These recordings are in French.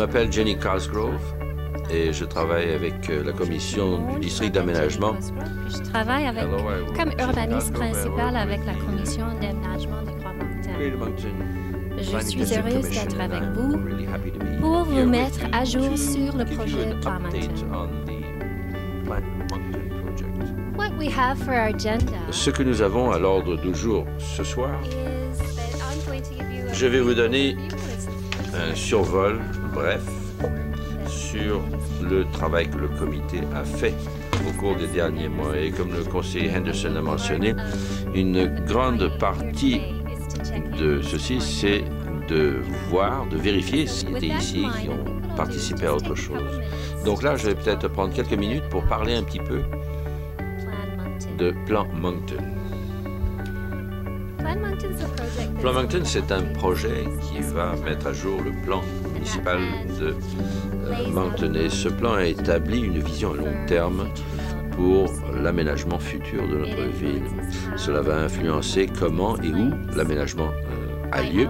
m'appelle Jenny Cosgrove et je travaille avec la commission du district d'aménagement. Je travaille comme urbaniste principal avec la commission d'aménagement du Grand-Moncton. Je suis heureuse d'être avec vous pour vous mettre à jour sur le projet de Plan Moncton. Ce que nous avons à l'ordre du jour ce soir, je vais vous donner un survol bref sur le travail que le comité a fait au cours des derniers mois. Et comme le conseiller Henderson l'a mentionné, une grande partie de ceci, c'est de voir, de vérifier s'il était ici qui ont participé à autre chose. Donc là, je vais peut-être prendre quelques minutes pour parler un petit peu de Plan Moncton. Plan Moncton, c'est un projet qui va mettre à jour le plan municipal de Moncton. Et ce plan a établi une vision à long terme pour l'aménagement futur de notre ville. Cela va influencer comment et où l'aménagement a lieu,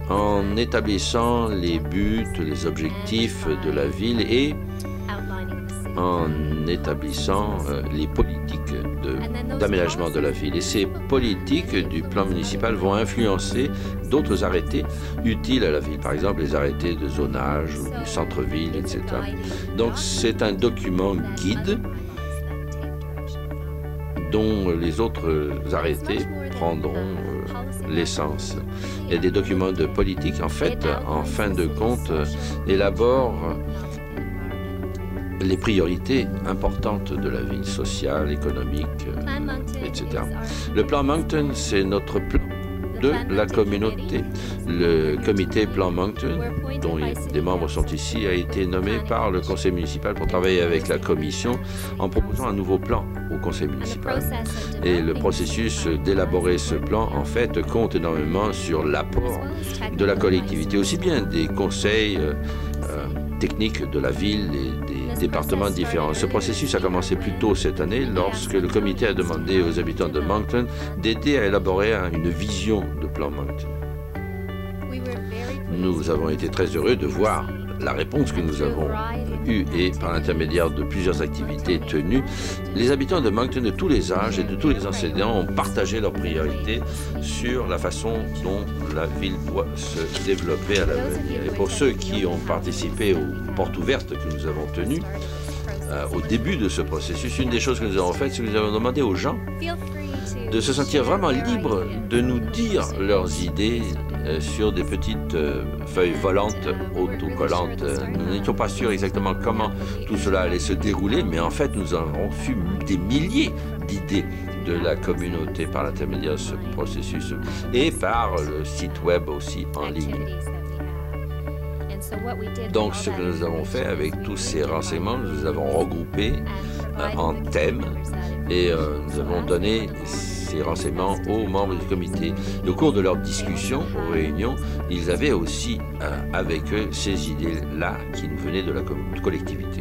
en établissant les buts, les objectifs de la ville et en établissant les politiques d'aménagement de la ville. Et ces politiques du plan municipal vont influencer d'autres arrêtés utiles à la ville, par exemple les arrêtés de zonage ou du centre-ville, etc. Donc c'est un document guide dont les autres arrêtés prendront l'essence. Et des documents de politique, en fait, en fin de compte, élaborent les priorités importantes de la ville, sociale, économique, etc. Le plan Moncton, c'est notre plan de la communauté. Le comité Plan Moncton, dont des membres sont ici, a été nommé par le conseil municipal pour travailler avec la commission en proposant un nouveau plan au conseil municipal. Et le processus d'élaborer ce plan, en fait, compte énormément sur l'apport de la collectivité, aussi bien des conseils techniques de la ville et des départements différents. Ce processus a commencé plus tôt cette année lorsque le comité a demandé aux habitants de Moncton d'aider à élaborer une vision de Plan Moncton. Nous avons été très heureux de voir la réponse que nous avons eue et par l'intermédiaire de plusieurs activités tenues, les habitants de Moncton de tous les âges et de tous les enseignants ont partagé leurs priorités sur la façon dont la ville doit se développer à l'avenir. Et pour ceux qui ont participé aux portes ouvertes que nous avons tenues, au début de ce processus, une des choses que nous avons faites, c'est que nous avons demandé aux gens de se sentir vraiment libres de nous dire leurs idées sur des petites feuilles volantes, autocollantes. Nous n'étions pas sûrs exactement comment tout cela allait se dérouler, mais en fait, nous avons reçu des milliers d'idées de la communauté par l'intermédiaire de ce processus et par le site web aussi en ligne. Donc, ce que nous avons fait avec tous ces renseignements, nous les avons regroupés en thèmes et nous avons donné ces renseignements aux membres du comité. Au cours de leur discussion, aux réunions, ils avaient aussi avec eux ces idées-là qui nous venaient de la collectivité.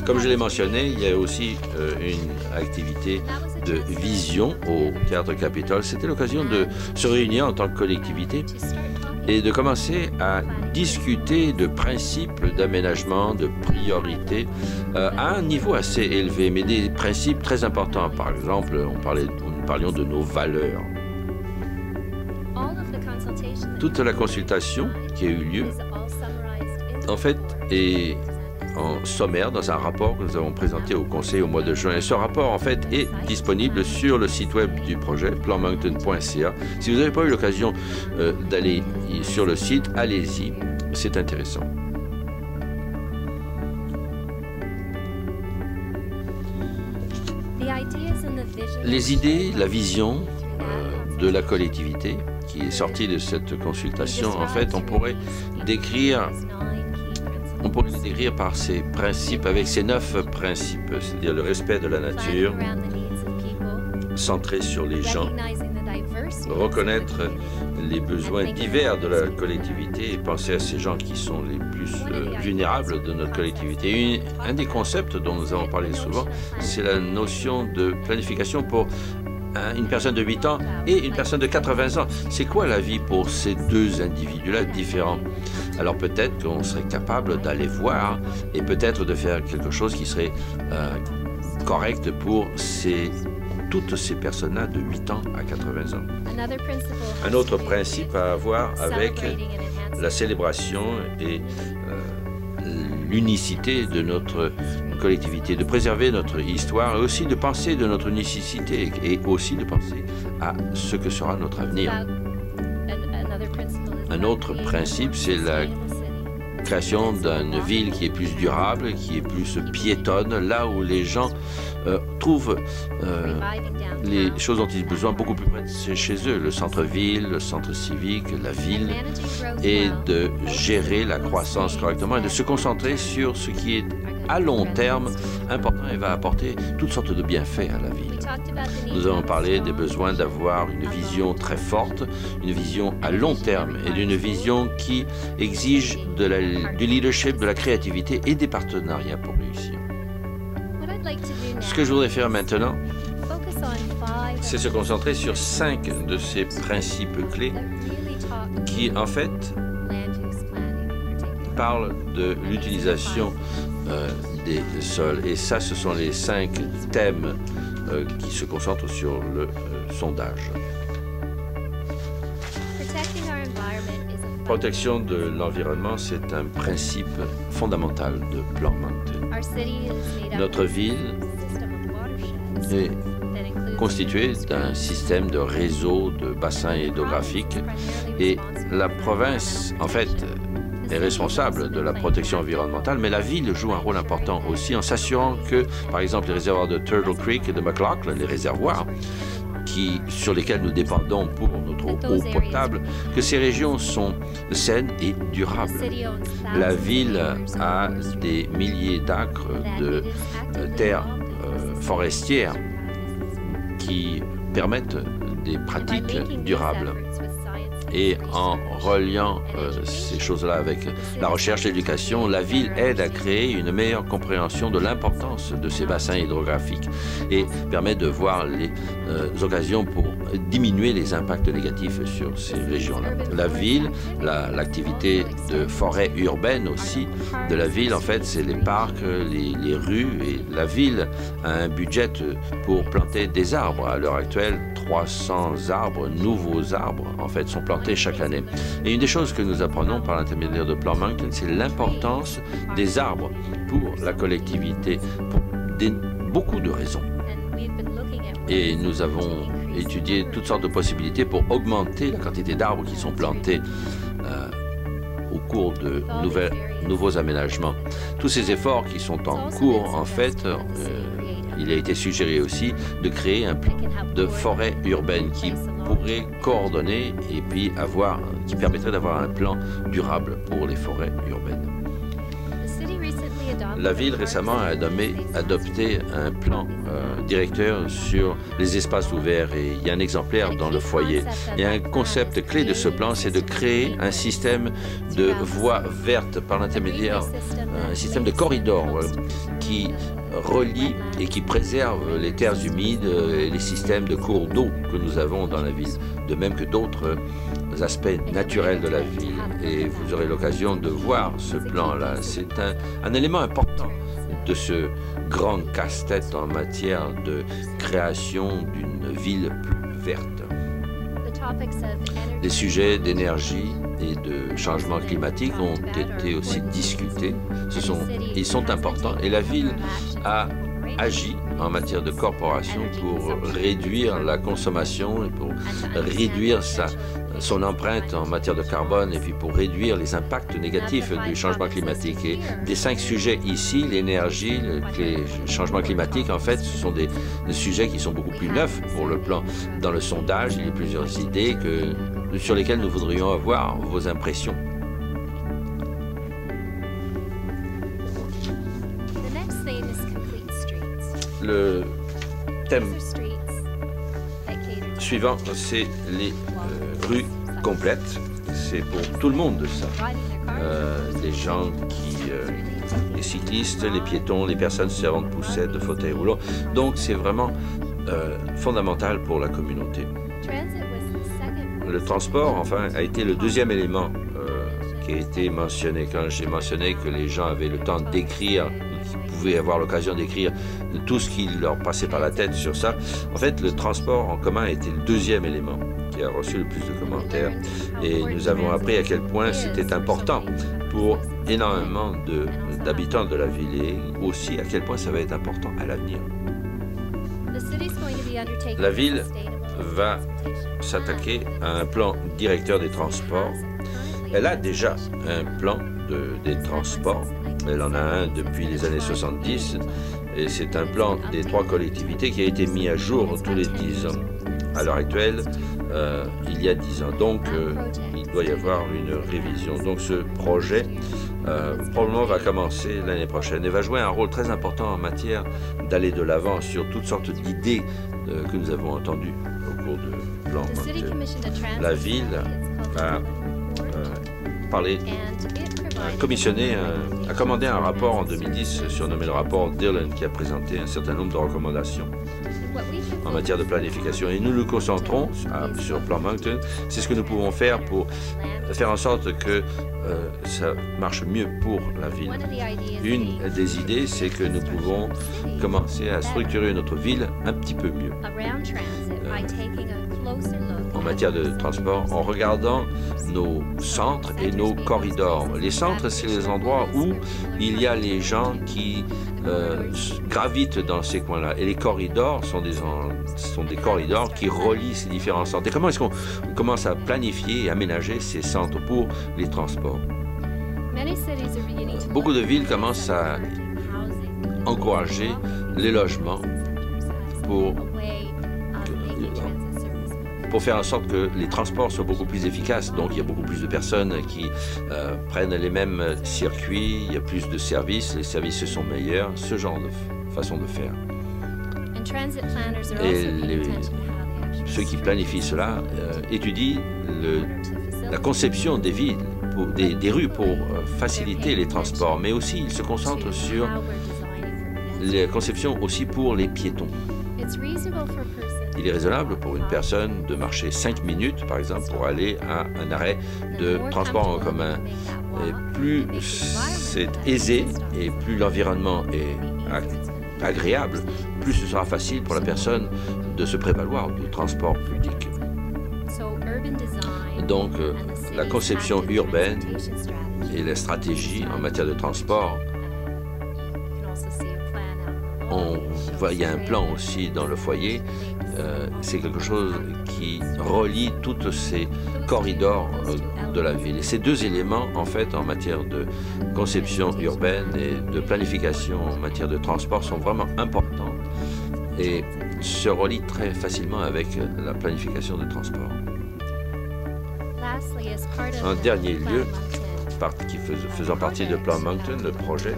Comme je l'ai mentionné, il y a aussi une activité de vision au Théâtre Capitole. C'était l'occasion de se réunir en tant que collectivité et de commencer à discuter de principes d'aménagement, de priorités à un niveau assez élevé, mais des principes très importants. Par exemple, nous parlions de nos valeurs. Toute la consultation qui a eu lieu, en fait, est en sommaire dans un rapport que nous avons présenté au Conseil au mois de juin. Et ce rapport, en fait, est disponible sur le site web du projet, planmoncton.ca. Si vous n'avez pas eu l'occasion d'aller sur le site, allez-y, c'est intéressant. Les idées, la vision de la collectivité qui est sortie de cette consultation, en fait, on pourrait les décrire par ces principes, avec ces 9 principes, c'est-à-dire le respect de la nature, centré sur les gens, reconnaître les besoins divers de la collectivité et penser à ces gens qui sont les plus vulnérables de notre collectivité. Un des concepts dont nous avons parlé souvent, c'est la notion de planification pour une personne de 8 ans et une personne de 80 ans. C'est quoi la vie pour ces deux individus-là différents? alors peut-être qu'on serait capable d'aller voir et peut-être de faire quelque chose qui serait correct pour toutes ces personnes-là de 8 ans à 80 ans. Un autre principe à avoir avec la célébration et l'unicité de notre collectivité, de préserver notre histoire et aussi de penser de notre unicité et aussi de penser à ce que sera notre avenir. Un autre principe, c'est la création d'une ville qui est plus durable, qui est plus piétonne, là où les gens trouvent les choses dont ils ont besoin beaucoup plus près de chez eux, le centre-ville, le centre civique, la ville, et de gérer la croissance correctement et de se concentrer sur ce qui est à long terme important et va apporter toutes sortes de bienfaits à la ville. Nous avons parlé des besoins d'avoir une vision très forte, une vision à long terme et d'une vision qui exige du leadership, de la créativité et des partenariats pour réussir. Ce que je voudrais faire maintenant, c'est se concentrer sur 5 de ces principes clés qui, en fait, parlent de l'utilisation des sols. Et ça, ce sont les 5 thèmes qui se concentrent sur le sondage. Protection de l'environnement, c'est un principe fondamental de Plan Moncton. Notre ville est constituée d'un système de réseaux de bassins hydrographiques et la province, en fait, est responsable de la protection environnementale, mais la ville joue un rôle important aussi en s'assurant que, par exemple, les réservoirs de Turtle Creek et de McLaughlin, les réservoirs sur lesquels nous dépendons pour notre eau potable, que ces régions sont saines et durables. La ville a des milliers d'acres de terres forestières qui permettent des pratiques durables. Et en reliant ces choses-là avec la recherche et l'éducation, la ville aide à créer une meilleure compréhension de l'importance de ces bassins hydrographiques et permet de voir les occasions pour diminuer les impacts négatifs sur ces régions-là. La ville, l'activité de forêt urbaine aussi de la ville, en fait, c'est les parcs, les rues, et la ville a un budget pour planter des arbres. À l'heure actuelle, 300 arbres, nouveaux arbres, en fait, sont plantés chaque année. Et une des choses que nous apprenons par l'intermédiaire de Plan Moncton, c'est l'importance des arbres pour la collectivité, pour beaucoup de raisons. Et nous avons étudié toutes sortes de possibilités pour augmenter la quantité d'arbres qui sont plantés au cours de nouveaux aménagements. Tous ces efforts qui sont en cours, en fait, il a été suggéré aussi de créer un plan de forêt urbaine qui pourrait coordonner et puis qui permettrait d'avoir un plan durable pour les forêts urbaines. La ville récemment a adopté un plan directeur sur les espaces ouverts et il y a un exemplaire dans le foyer. Et un concept clé de ce plan, c'est de créer un système de voies vertes par l'intermédiaire, un système de corridors qui relie et qui préserve les terres humides et les systèmes de cours d'eau que nous avons dans la ville, de même que d'autres aspects naturels de la ville. Et vous aurez l'occasion de voir ce plan-là. C'est un élément important de ce grand casse-tête en matière de création d'une ville plus verte. Les sujets d'énergie et de changement climatique ont été aussi discutés. Ils sont importants et la ville a agi en matière de corporation pour réduire la consommation et pour réduire son empreinte en matière de carbone et puis pour réduire les impacts négatifs du changement climatique. Et des 5 sujets ici, l'énergie, les changements climatiques, en fait, ce sont des sujets qui sont beaucoup plus neufs pour le plan. Dans le sondage, il y a plusieurs idées sur lesquelles nous voudrions avoir vos impressions. Le thème suivant, c'est les rues complètes. C'est pour tout le monde, ça. Les gens les cyclistes, les piétons, les personnes servant de poussettes, de fauteuils roulants. Donc, c'est vraiment fondamental pour la communauté. Le transport, enfin, a été le deuxième élément qui a été mentionné. Quand j'ai mentionné que les gens avaient le temps d'écrire, qu'ils pouvaient avoir l'occasion d'écrire tout ce qui leur passait par la tête sur ça, en fait, le transport en commun a été le deuxième élément qui a reçu le plus de commentaires. Et nous avons appris à quel point c'était important pour énormément d'habitants de la ville et aussi à quel point ça va être important à l'avenir. La ville va s'attaquer à un plan directeur des transports. Elle a déjà un plan des transports. Elle en a un depuis les années 70 et c'est un plan des 3 collectivités qui a été mis à jour tous les 10 ans. À l'heure actuelle, il y a 10 ans. Donc, il doit y avoir une révision. Donc, ce projet probablement va commencer l'année prochaine et va jouer un rôle très important en matière d'aller de l'avant sur toutes sortes d'idées que nous avons entendues au cours du plan Moncton. La ville a a commandé un rapport en 2010 surnommé le rapport Dillon qui a présenté un certain nombre de recommandations en matière de planification. Et nous nous concentrons sur le plan Moncton. C'est ce que nous pouvons faire pour faire en sorte que ça marche mieux pour la ville. Une des idées, c'est que nous pouvons commencer à structurer notre ville un petit peu mieux en matière de transport en regardant nos centres et nos corridors. Les centres, c'est les endroits où il y a les gens qui gravitent dans ces coins-là. Et les corridors sont des corridors qui relient ces différents centres. Et comment est-ce qu'on commence à planifier et aménager ces centres pour les transports? Beaucoup de villes commencent à encourager les logements pour faire en sorte que les transports soient beaucoup plus efficaces. Donc, il y a beaucoup plus de personnes qui prennent les mêmes circuits, il y a plus de services, les services sont meilleurs, ce genre de façon de faire. Et ceux qui planifient cela étudient la conception des villes, des rues pour faciliter les transports, mais aussi ils se concentrent sur la conception aussi pour les piétons. Il est raisonnable pour une personne de marcher 5 minutes, par exemple, pour aller à un arrêt de transport en commun. Et plus c'est aisé et plus l'environnement est agréable, plus ce sera facile pour la personne de se prévaloir du transport public. Donc, la conception urbaine et la stratégie en matière de transport, il y a un plan aussi dans le foyer. C'est quelque chose qui relie tous ces corridors de la ville. Et ces deux éléments, en fait, en matière de conception urbaine et de planification en matière de transport sont vraiment importants et se relient très facilement avec la planification de transport. En dernier lieu, faisant partie du plan Moncton, le projet,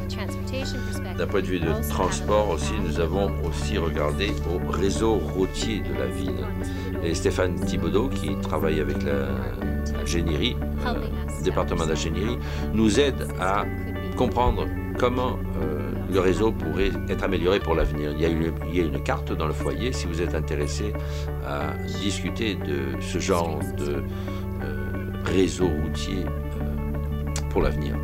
d'un point de vue de transport aussi, nous avons aussi regardé au réseau routier de la ville. Et Stéphane Thibaudot, qui travaille avec la génierie, le département d'ingénierie, nous aide à comprendre comment le réseau pourrait être amélioré pour l'avenir. Il y a une carte dans le foyer si vous êtes intéressé à discuter de ce genre de réseau routier pour l'avenir.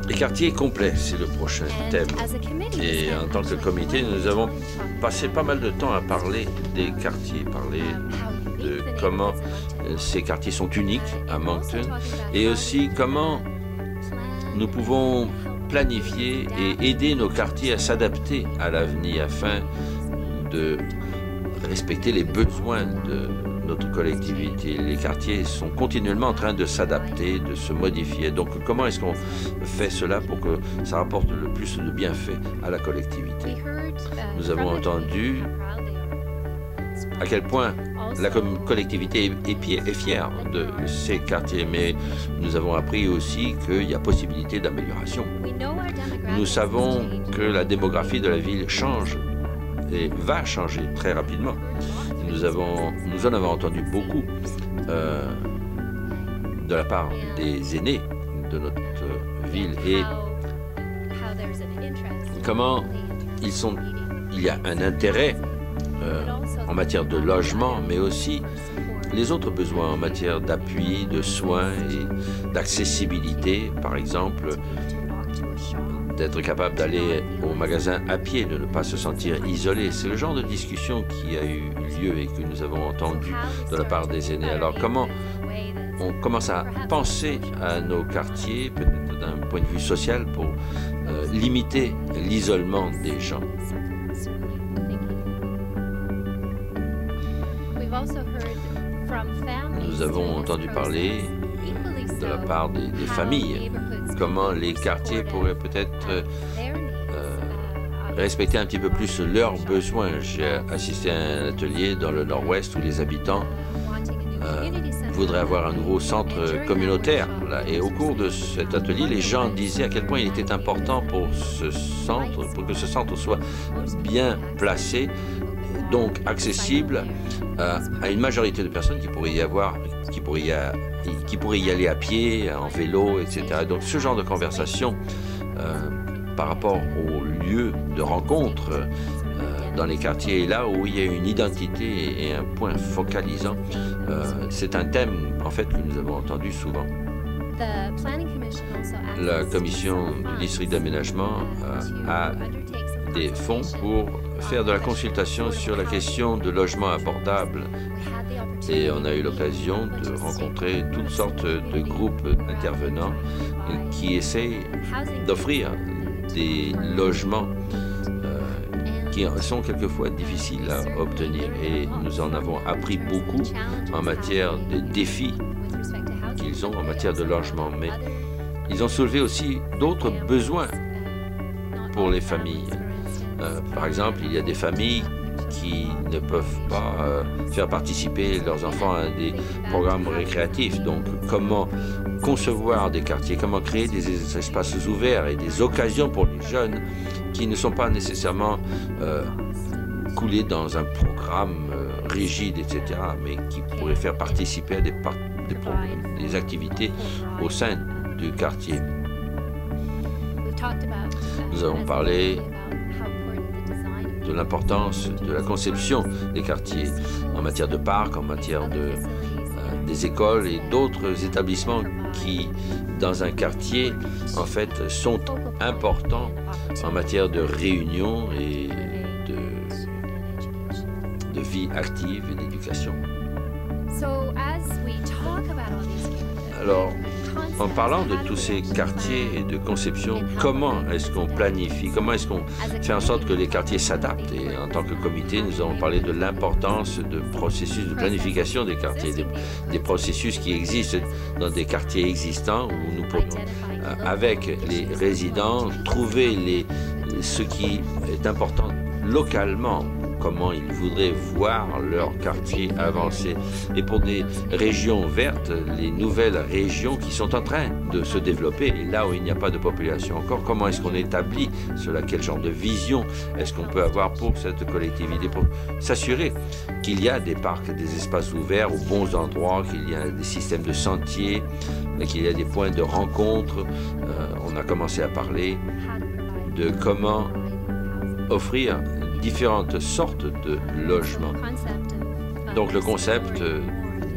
Les quartiers complets, c'est le prochain thème. Et en tant que comité, nous avons passé pas mal de temps à parler des quartiers, parler de comment ces quartiers sont uniques à Moncton et aussi comment nous pouvons planifier et aider nos quartiers à s'adapter à l'avenir afin de respecter les besoins de notre collectivité. Les quartiers sont continuellement en train de s'adapter, de se modifier. Donc, comment est-ce qu'on fait cela pour que ça rapporte le plus de bienfaits à la collectivité? Nous avons entendu à quel point la collectivité est fière de ces quartiers, mais nous avons appris aussi qu'il y a possibilité d'amélioration. Nous savons que la démographie de la ville change et va changer très rapidement. Nous en avons entendu beaucoup de la part des aînés de notre ville et comment il y a un intérêt en matière de logement, mais aussi les autres besoins en matière d'appui, de soins et d'accessibilité, par exemple, d'être capable d'aller au magasin à pied, de ne pas se sentir isolé. C'est le genre de discussion qui a eu lieu et que nous avons entendu de la part des aînés. Alors comment on commence à penser à nos quartiers, peut-être d'un point de vue social, pour limiter l'isolement des gens? Nous avons entendu parler de la part des familles, comment les quartiers pourraient peut-être respecter un petit peu plus leurs besoins. J'ai assisté à un atelier dans le Nord-Ouest où les habitants voudraient avoir un nouveau centre communautaire. Là. Et au cours de cet atelier, les gens disaient à quel point il était important pour ce centre, pour que ce centre soit bien placé, donc accessible à une majorité de personnes qui pourraient y aller à pied, en vélo, etc. Donc ce genre de conversation par rapport aux lieux de rencontre dans les quartiers, là où il y a une identité et un point focalisant, c'est un thème en fait que nous avons entendu souvent. La commission du district d'aménagement a des fonds pour faire de la consultation sur la question de logement abordable. Et on a eu l'occasion de rencontrer toutes sortes de groupes intervenants qui essayent d'offrir des logements qui sont quelquefois difficiles à obtenir. Et nous en avons appris beaucoup en matière de défis qu'ils ont en matière de logement. Mais ils ont soulevé aussi d'autres besoins pour les familles. Par exemple, il y a des familles qui ne peuvent pas faire participer leurs enfants à des programmes récréatifs. Donc, comment concevoir des quartiers, comment créer des espaces ouverts et des occasions pour les jeunes qui ne sont pas nécessairement coulés dans un programme rigide, etc., mais qui pourraient faire participer à des activités au sein du quartier. Nous avons parlé de l'importance de la conception des quartiers en matière de parcs, en matière des écoles et d'autres établissements qui, dans un quartier, en fait, sont importants en matière de réunion et de vie active et d'éducation. Alors, en parlant de tous ces quartiers et de conception, comment est-ce qu'on planifie, comment est-ce qu'on fait en sorte que les quartiers s'adaptent? Et en tant que comité, nous avons parlé de l'importance de processus de planification des quartiers, des processus qui existent dans des quartiers existants où nous pourrions, avec les résidents, trouver ce qui est important localement, comment ils voudraient voir leur quartier avancer. Et pour des régions vertes, les nouvelles régions qui sont en train de se développer, et là où il n'y a pas de population encore, comment est-ce qu'on établit cela? Quel genre de vision est-ce qu'on peut avoir pour cette collectivité, pour s'assurer qu'il y a des parcs, des espaces ouverts aux bons endroits, qu'il y a des systèmes de sentiers, qu'il y a des points de rencontre. On a commencé à parler de comment offrir différentes sortes de logements. Donc le concept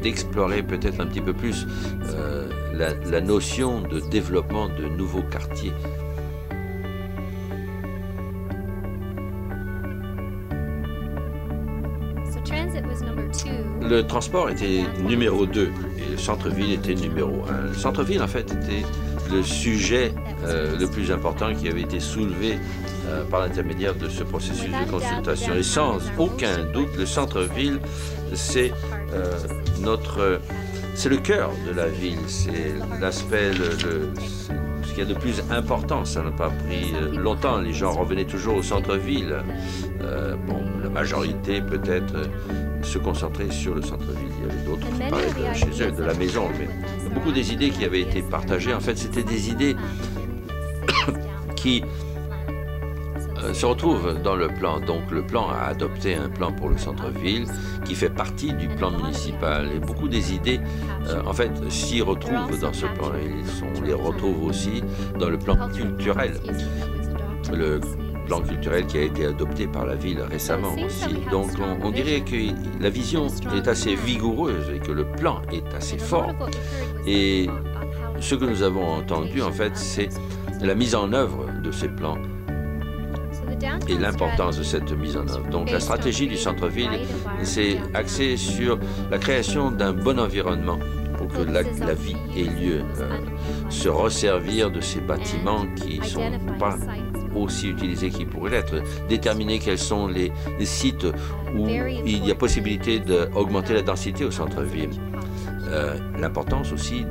d'explorer peut-être un petit peu plus la notion de développement de nouveaux quartiers. Le transport était numéro 2 et le centre-ville était numéro 1. Le centre-ville, en fait, était le sujet le plus important qui avait été soulevé par l'intermédiaire de ce processus de consultation. Et sans aucun doute, le centre-ville, c'est le cœur de la ville, c'est l'aspect, ce qu'il y a de plus important. Ça n'a pas pris longtemps, les gens revenaient toujours au centre-ville. Bon, la majorité peut-être se concentrait sur le centre-ville. Il y avait d'autres qui parlaient de chez eux, de la maison. Mais beaucoup des idées qui avaient été partagées, en fait, c'était des idées qui se retrouvent dans le plan. Donc le plan a adopté un plan pour le centre-ville qui fait partie du plan municipal. Et beaucoup des idées, en fait, s'y retrouvent dans ce plan. Et on les retrouve aussi dans le plan culturel. Le plan culturel qui a été adopté par la ville récemment aussi. Donc on dirait que la vision est assez vigoureuse et que le plan est assez fort. Et ce que nous avons entendu, en fait, c'est la mise en œuvre de ces plans et l'importance de cette mise en œuvre. Donc la stratégie du centre-ville, c'est axé sur la création d'un bon environnement pour que la vie ait lieu, se resservir de ces bâtiments qui ne sont pas aussi utilisés qu'ils pourraient l'être, déterminer quels sont les sites où il y a possibilité d'augmenter la densité au centre-ville. L'importance aussi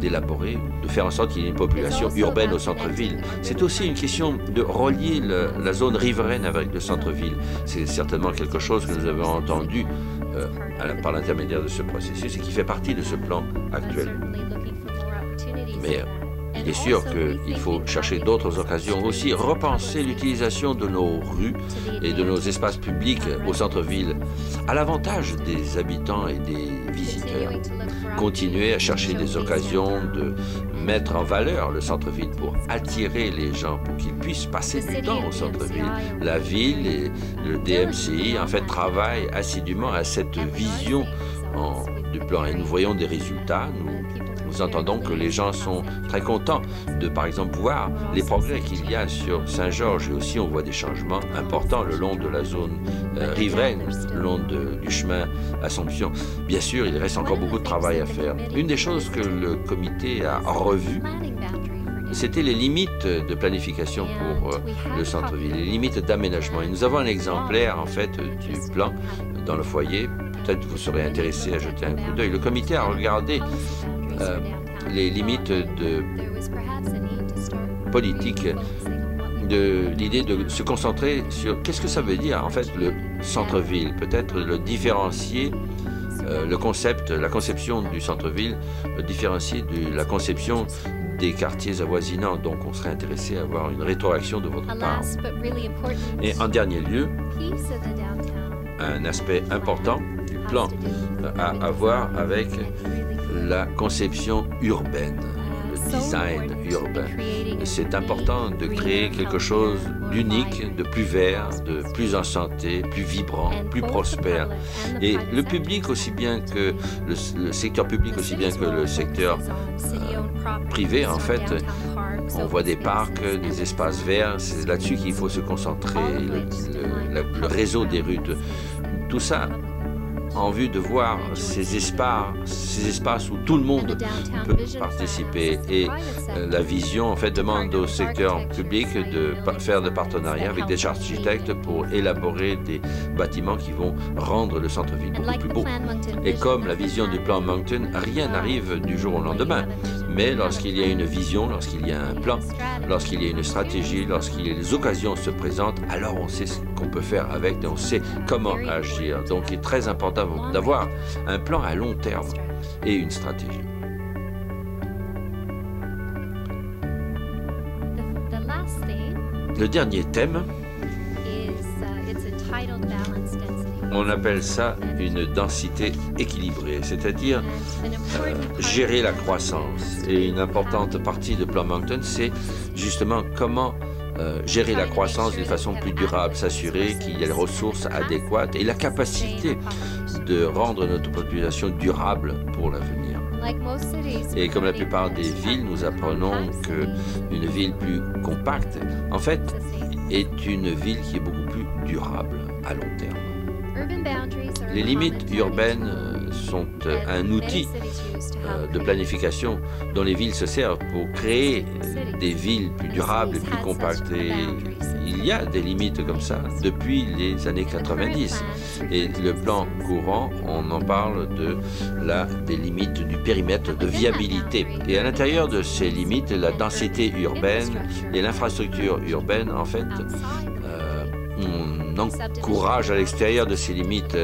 d'élaborer, de faire en sorte qu'il y ait une population urbaine au centre-ville. C'est aussi une question de relier la zone riveraine avec le centre-ville. C'est certainement quelque chose que nous avons entendu par l'intermédiaire de ce processus et qui fait partie de ce plan actuel. Mais il est sûr qu'il faut chercher d'autres occasions aussi, repenser l'utilisation de nos rues et de nos espaces publics au centre-ville à l'avantage des habitants et des visiteurs. Continuer à chercher des occasions de mettre en valeur le centre-ville pour attirer les gens, pour qu'ils puissent passer du temps au centre-ville. La ville et le DMCI, en fait, travaillent assidûment à cette vision du plan et nous voyons des résultats. Nous entendons que les gens sont très contents de, par exemple, voir les progrès qu'il y a sur Saint-Georges. Et aussi, on voit des changements importants le long de la zone riveraine, le long du chemin Assomption. Bien sûr, il reste encore beaucoup de travail à faire. Une des choses que le comité a revues, c'était les limites de planification pour le centre-ville, les limites d'aménagement. Et nous avons un exemplaire, en fait, du plan dans le foyer. Peut-être vous serez intéressé à jeter un coup d'œil. Le comité a regardé les limites politiques de l'idée de se concentrer sur qu'est-ce que ça veut dire en fait le centre-ville, peut-être le différencier, le concept, la conception du centre-ville, le différencier de la conception des quartiers avoisinants. Donc on serait intéressé à avoir une rétroaction de votre part. Et en dernier lieu, un aspect important du plan à voir avec la conception urbaine, le design urbain. C'est important de créer quelque chose d'unique, de plus vert, de plus en santé, plus vibrant, plus prospère. Et le public aussi bien que le secteur public aussi bien que le secteur privé, en fait, on voit des parcs, des espaces verts, c'est là-dessus qu'il faut se concentrer, le réseau des rues, tout ça en vue de voir ces espaces où tout le monde peut participer. Et la vision, en fait, demande au secteur public de faire des partenariats avec des architectes pour élaborer des bâtiments qui vont rendre le centre-ville beaucoup plus beau. Et comme la vision du plan Moncton, rien n'arrive du jour au lendemain. Mais lorsqu'il y a une vision, lorsqu'il y a un plan, lorsqu'il y a une stratégie, lorsqu'il y a des occasions se présentent, alors on sait ce qu'on peut faire avec, on sait comment agir. Donc il est très important d'avoir un plan à long terme et une stratégie. Le dernier thème, on appelle ça une densité équilibrée, c'est-à-dire gérer la croissance. Et une importante partie de Plan Moncton, c'est justement comment gérer la croissance d'une façon plus durable, s'assurer qu'il y a les ressources adéquates et la capacité de rendre notre population durable pour l'avenir. Et comme la plupart des villes, nous apprenons qu'une ville plus compacte, en fait, est une ville qui est beaucoup plus durable à long terme. Les limites urbaines sont un outil de planification dont les villes se servent pour créer des villes plus durables et plus compactes. Et il y a des limites comme ça depuis les années 90. Et le plan courant, on en parle des limites du périmètre de viabilité. Et à l'intérieur de ces limites, la densité urbaine et l'infrastructure urbaine, en fait, on encourage à l'extérieur de ces limites.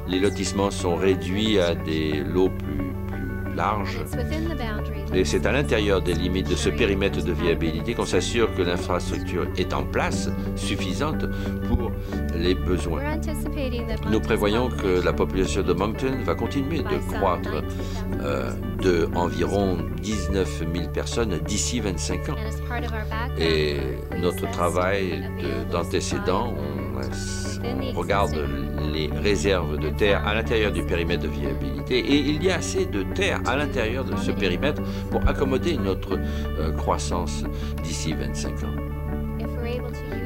Les lotissements sont réduits à des lots plus large. Et c'est à l'intérieur des limites de ce périmètre de viabilité qu'on s'assure que l'infrastructure est en place, suffisante pour les besoins. Nous prévoyons que la population de Moncton va continuer de croître de environ 19 000 personnes d'ici 25 ans. Et notre travail d'antécédent, on regarde les réserves de terre à l'intérieur du périmètre de viabilité et il y a assez de terre à l'intérieur de ce périmètre pour accommoder notre croissance d'ici 25 ans.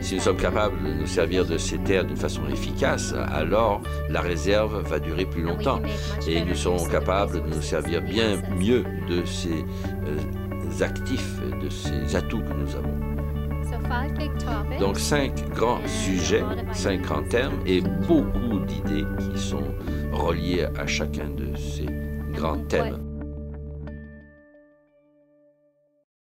Si nous sommes capables de nous servir de ces terres d'une façon efficace, alors la réserve va durer plus longtemps et nous serons capables de nous servir bien mieux de ces actifs, de ces atouts que nous avons. Donc 5 grands sujets, 5 grands termes et beaucoup d'idées qui sont reliées à chacun de ces grands thèmes.